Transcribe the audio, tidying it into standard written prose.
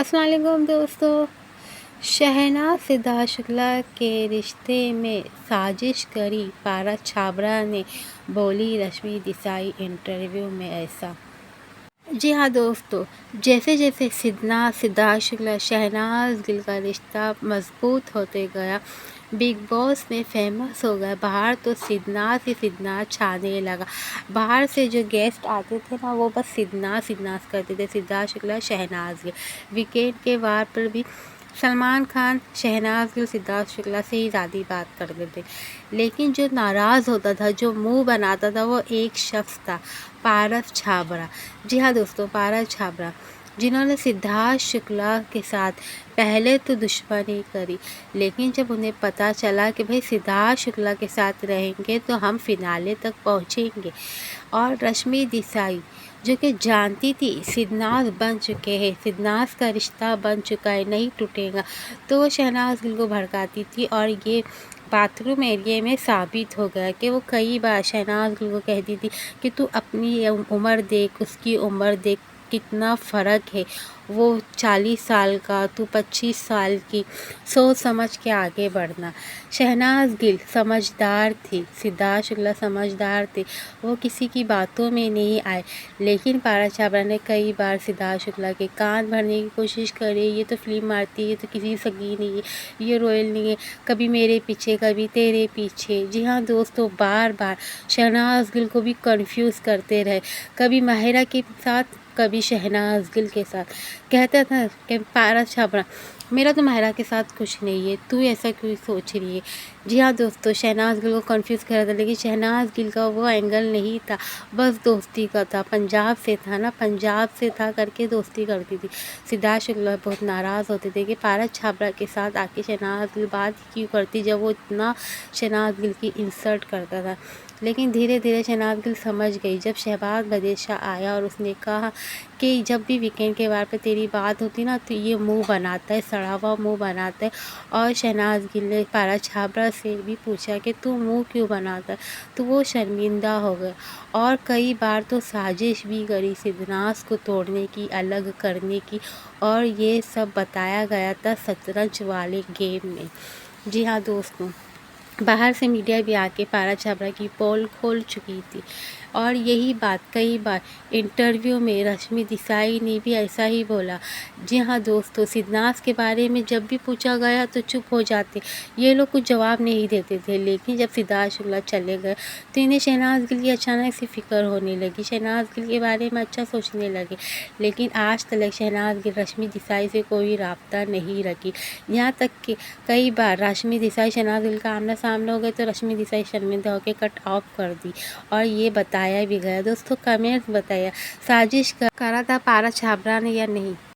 السلام علیکم دوستو، شہناز سدھا شکلا کے رشتے میں سازش کری پارا چھابرا نے، بولی رشمی دیسائی انٹرویو میں ایسا۔ جی ہاں دوستو، جیسے جیسے سدھا شکلا شہناز گل کا رشتہ مضبوط ہوتے گیا، بگ باس میں فیمس ہو گیا، باہر تو سدھناز ہی سدھناز چھانے لگا۔ باہر سے جو گیسٹ آتے تھے نا، وہ بس سدھناز کرتے تھے، سدھا شکلا شہناز گل۔ ویکینڈ کے وار پر بھی سلمان خان شہناز گل سدھا شکلا سے ہی زیادہ بات کرتے تھے، لیکن جو ناراض ہوتا تھا، جو منہ بناتا تھا، وہ ایک شخص تھا، پارس چھابرا۔ جی ہاں دوستو، پارس چھابرا، جنہوں نے سدھا شکلا کے ساتھ پہلے تو دشمنی کری، لیکن جب انہیں پتا چلا کہ بھائی سدھا شکلا کے ساتھ رہیں گے تو ہم فنالے تک پہنچیں گے، اور رشمی دیسائی جو کہ جانتی تھی سدھناز بن چکے ہیں، سدھناز کا رشتہ بن چکا ہے، نہیں ٹوٹے گا، تو وہ شہناز گل کو بھڑکاتی تھی، اور یہ باتھ روم ایریا میں ثابت ہو گیا کہ وہ کئی بار شہناز گل کو کہتی تھی کہ تو اپنی عمر دیکھ، اس کی عمر دیکھ، کتنا فرق ہے، وہ 40 سال کا، تو 25 سال کی، سوچ سمجھ کے آگے بڑھنا۔ شہناز گل سمجھدار تھی، سدھا شکلا سمجھدار تھی، وہ کسی کی باتوں میں نہیں آئے، لیکن پارس چھابرا نے کئی بار سدھا شکلا کے کان بھرنے کی کوشش کری، یہ تو فلم مارتی ہے، یہ تو کسی سگی نہیں ہے، یہ رویل نہیں ہے، کبھی میرے پیچھے کبھی تیرے پیچھے۔ جی ہاں دوستو، بار بار شہناز گل کو بھی کنفیوز کرتے رہے، کبھی ماہرہ کے ساتھ، کبھی شہناز گل کے ساتھ۔ کہتا تھا کہ پارس چھابرا، میرا تو ماہرہ کے ساتھ کچھ نہیں ہے، تو ایسا کیوں سوچ رہی ہے۔ جی ہاں دوستو، شہناز گل کو کنفیوز کر رہا تھا، لیکن شہناز گل کا وہ اینگل نہیں تھا، بس دوستی کا تھا، پنجاب سے تھا نا، پنجاب سے تھا کر کے دوستی کرتی تھی۔ سدھا شکلا بہت ناراض ہوتے تھے کہ پارس چھابرا کے ساتھ آ کے شہناز گل بات کیوں کرتی جب وہ اتنا شہناز گل کی انسلٹ کرتا تھا، لیکن دھیرے دھیرے شہناز گل سمجھ گئی۔ جب شہباز بدیشاہ آیا اور اس نے کہا کہ جب بھی ویکینڈ کے وار پہ تیری بات ہوتی نا تو یہ منہ بناتا ہے، سڑا ہوا منہ بناتا ہے، اور شہناز گل نے پارس چھابرا سے بھی پوچھا کہ تو منہ کیوں بناتا ہے، تو وہ شرمندہ ہو گیا، اور کئی بار تو سازش بھی کری سدھناز کو توڑنے کی، الگ کرنے کی، اور یہ سب بتایا گیا تھا شطرنج والے گیم میں۔ جی ہاں دوستوں، باہر سے میڈیا بھی آ کے پارس چھابرا کی پول کھول چکی تھی، اور یہی بات کئی بار انٹرویو میں رشمی دیسائی نے بھی ایسا ہی بولا۔ جی ہاں دوستو، سدھناز کے بارے میں جب بھی پوچھا گیا تو چپ ہو جاتے، یہ لوگ کچھ جواب نہیں دیتے تھے، لیکن جب سدھا شکلا چلے گئے تو انہیں شہناز گل کی اچانک سے فکر ہونے لگی، شہناز گل کے بارے میں اچھا سوچنے لگے، لیکن آج تک شہناز گل رشمی دیسائی سے کوئی رابطہ نہیں رکھی، یہاں تک کہ کئی بار رشمی دیسائی شہناز گل کا آمنا سامنا ہو گئے تو رشمی دیسائی شرمندہ ہو کے کٹ آف کر دی، اور یہ بتایا بھی گیا۔ دوستو کمنٹس بتایا، سازش کرا تھا پارس چھابرا نے یا نہیں؟